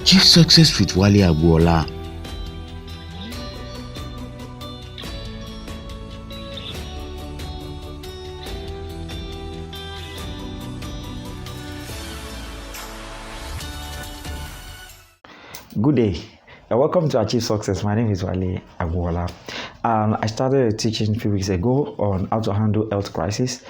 Achieve success with Wale Agboola. Good day and welcome to Achieve Success. My name is Wale Agboola. I started teaching a few weeks ago on how to handle health crisis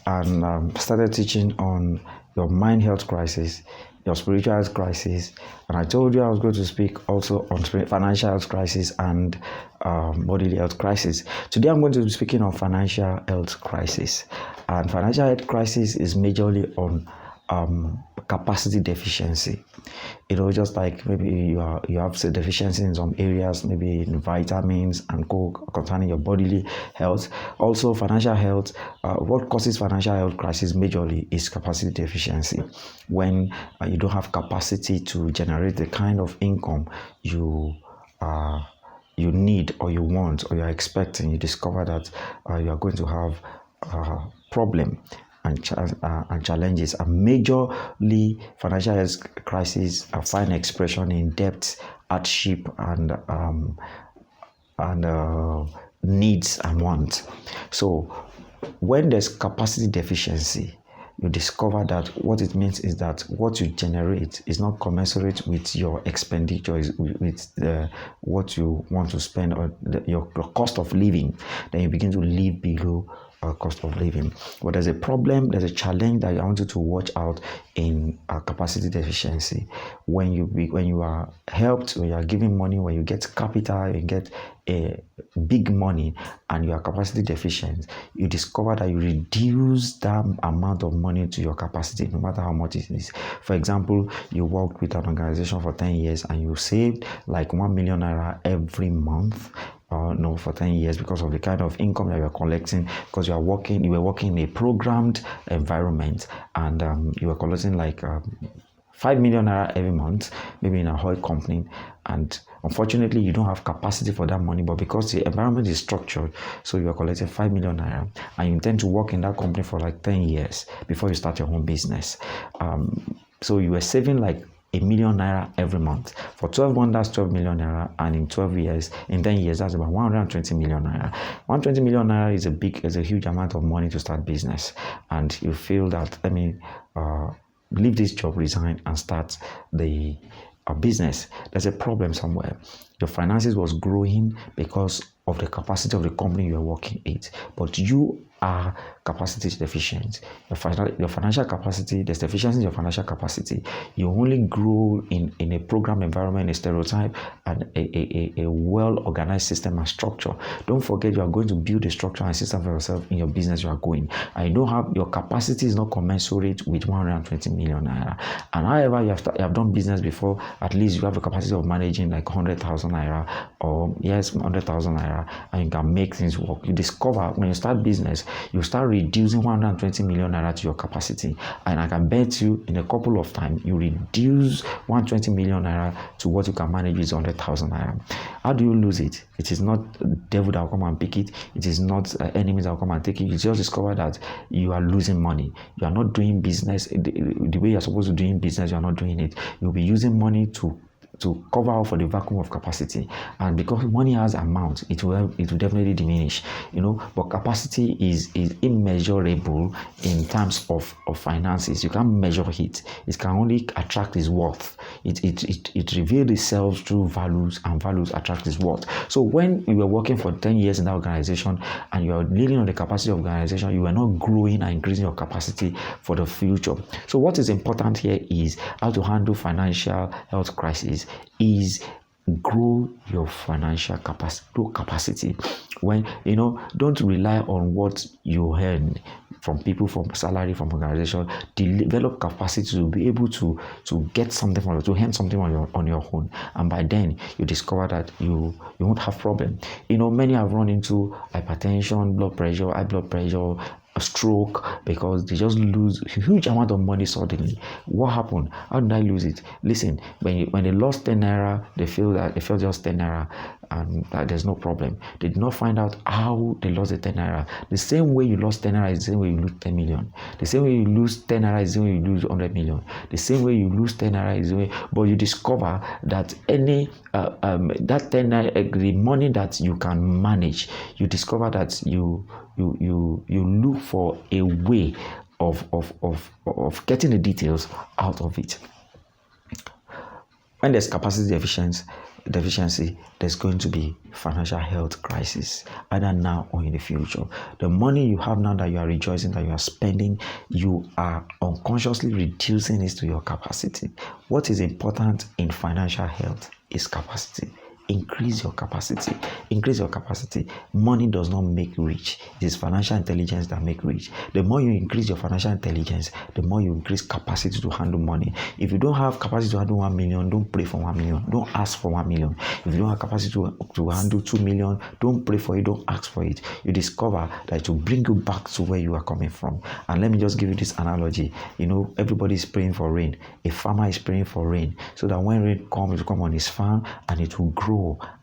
and started teaching on your mind health crisis, your spiritual health crisis, and I told you I was going to speak also on financial health crisis and bodily health crisis. Today I'm going to be speaking on financial health crisis, and financial health crisis is majorly on capacity deficiency. Just like maybe you have a deficiency in some areas, maybe in vitamins and concerning your bodily health. Also, financial health. What causes financial health crisis majorly is capacity deficiency. When you don't have capacity to generate the kind of income you need or you want or you're expecting, you discover that you are going to have a problem and challenges. A majorly financial health crisis find expression in debt, hardship, and needs and wants. So when there's capacity deficiency, you discover that what it means is that what you generate is not commensurate with your expenditure, with what you want to spend, or your cost of living. Then you begin to live below cost of living. But there's a problem, there's a challenge that I want you to watch out in capacity deficiency. When you are helped, when you are giving money, when you get capital, you get a big money, and you are capacity deficient, you discover that you reduce that amount of money to your capacity, no matter how much it is. For example, you worked with an organization for 10 years and you saved like 1 million naira every month. For 10 years, because of the kind of income that you are collecting, because you were working in a programmed environment, and you were collecting like 5 million naira every month, maybe in a oil company, and unfortunately you don't have capacity for that money, but because the environment is structured, so you are collecting 5 million naira, and you intend to work in that company for like 10 years before you start your own business. So you were saving like 1 million naira every month. For 12 months, that's 12 million naira, and in 10 years, that's about 120 million naira. 120 million naira is a huge amount of money to start business, and you feel that, let me leave this job, resign, and start the business. There's a problem somewhere. Your finances was growing because of the capacity of the company you are working at, but you are capacity deficient. Your financial capacity, there's deficiency in your financial capacity. You only grow in a program environment, a stereotype, and a well-organized system and structure. Don't forget, you are going to build a structure and system for yourself in your business you are going. And you don't have, your capacity is not commensurate with 120 million naira. And however you have done business before, at least you have a capacity of managing like 100,000 naira, or 100,000 naira, and you can make things work. You discover when you start business, you start reducing 120 million naira to your capacity, and I can bet you in a couple of times you reduce 120 million naira to what you can manage with 100,000 naira. How do you lose it? It is not devil that will come and pick it. It is not enemies that will come and take it. You just discover that you are losing money. You are not doing business the way you are supposed to doing business. You are not doing it. You'll be using money to cover up for the vacuum of capacity, and because money has amount, it will definitely diminish, but capacity is immeasurable in terms of finances. You can't measure it. It can only attract its worth. It reveals itself through values, and values attract its worth. So when you were working for 10 years in that organization and you are leaning on the capacity of the organization, you are not growing and increasing your capacity for the future. So what is important here is how to handle financial health crisis is grow your financial capacity. When don't rely on what you earn from people, from salary, from organization. Develop capacity to be able to get something from to earn something on your own, and by then you discover that you won't have problem. Many have run into hypertension, blood pressure, high blood pressure, a stroke because they just lose a huge amount of money suddenly. What happened? How did I lose it? Listen, when they lost 10 naira, they felt just 10 naira and that there's no problem. They did not find out how they lost the 10 naira. The same way you lost 10 naira is the same way you lose 10 million. The same way you lose 10 naira is the same way you lose 100 million. The same way you lose 10 naira is the way, but you discover that that 10 naira, the money that you can manage, you discover that you look for a way of getting the details out of it. When there's capacity deficiency, there's going to be financial health crisis, either now or in the future. The money you have now that you are rejoicing, that you are spending, you are unconsciously reducing it to your capacity. What is important in financial health is capacity. Increase your capacity. Increase your capacity. Money does not make rich. It is financial intelligence that make rich. The more you increase your financial intelligence, the more you increase capacity to handle money. If you don't have capacity to handle 1 million, don't pray for 1 million. Don't ask for 1 million. If you don't have capacity to handle 2 million, don't pray for it. Don't ask for it. You discover that it will bring you back to where you are coming from. And let me just give you this analogy. Everybody is praying for rain. A farmer is praying for rain so that when rain comes, it will come on his farm and it will grow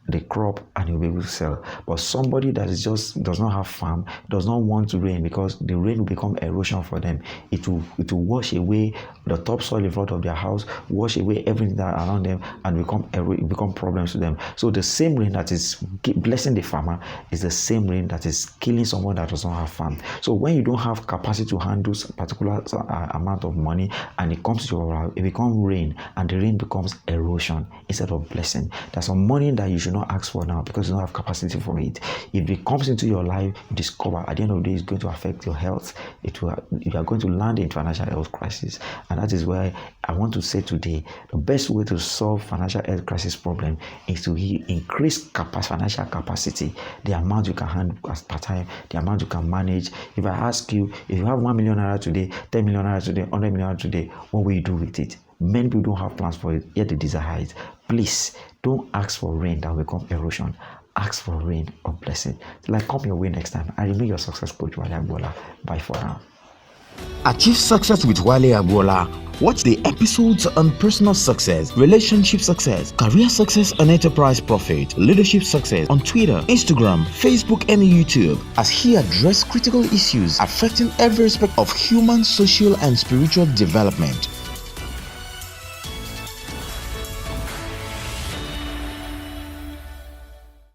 the crop and you'll be able to sell. But somebody that does not have farm, does not want to rain, because the rain will become erosion for them. It will wash away the topsoil in front of their house, wash away everything that around them, and become problems to them. So the same rain that is blessing the farmer is the same rain that is killing someone that does not have farm. So when you don't have capacity to handle a particular amount of money and it comes to your life, it becomes rain, and the rain becomes erosion instead of blessing. There's some money that you should not ask for now because you don't have capacity for it. If it comes into your life, you discover at the end of the day it's going to affect your health. You are going to land in financial health crisis. And that is why I want to say today, the best way to solve financial health crisis problem is to increase financial capacity, the amount you can handle as per time, the amount you can manage. If I ask you, if you have 1 million naira today, 10 million naira today, 100 million naira today, what will you do with it? Many people don't have plans for it, yet they desire it. Please, don't ask for rain that will become erosion. Ask for rain of blessing. Till I come your way next time, I remain your success coach, Wale Agbola. Bye for now. Achieve success with Wale Agbola. Watch the episodes on personal success, relationship success, career success and enterprise profit, leadership success on Twitter, Instagram, Facebook and YouTube, as he addresses critical issues affecting every aspect of human, social and spiritual development.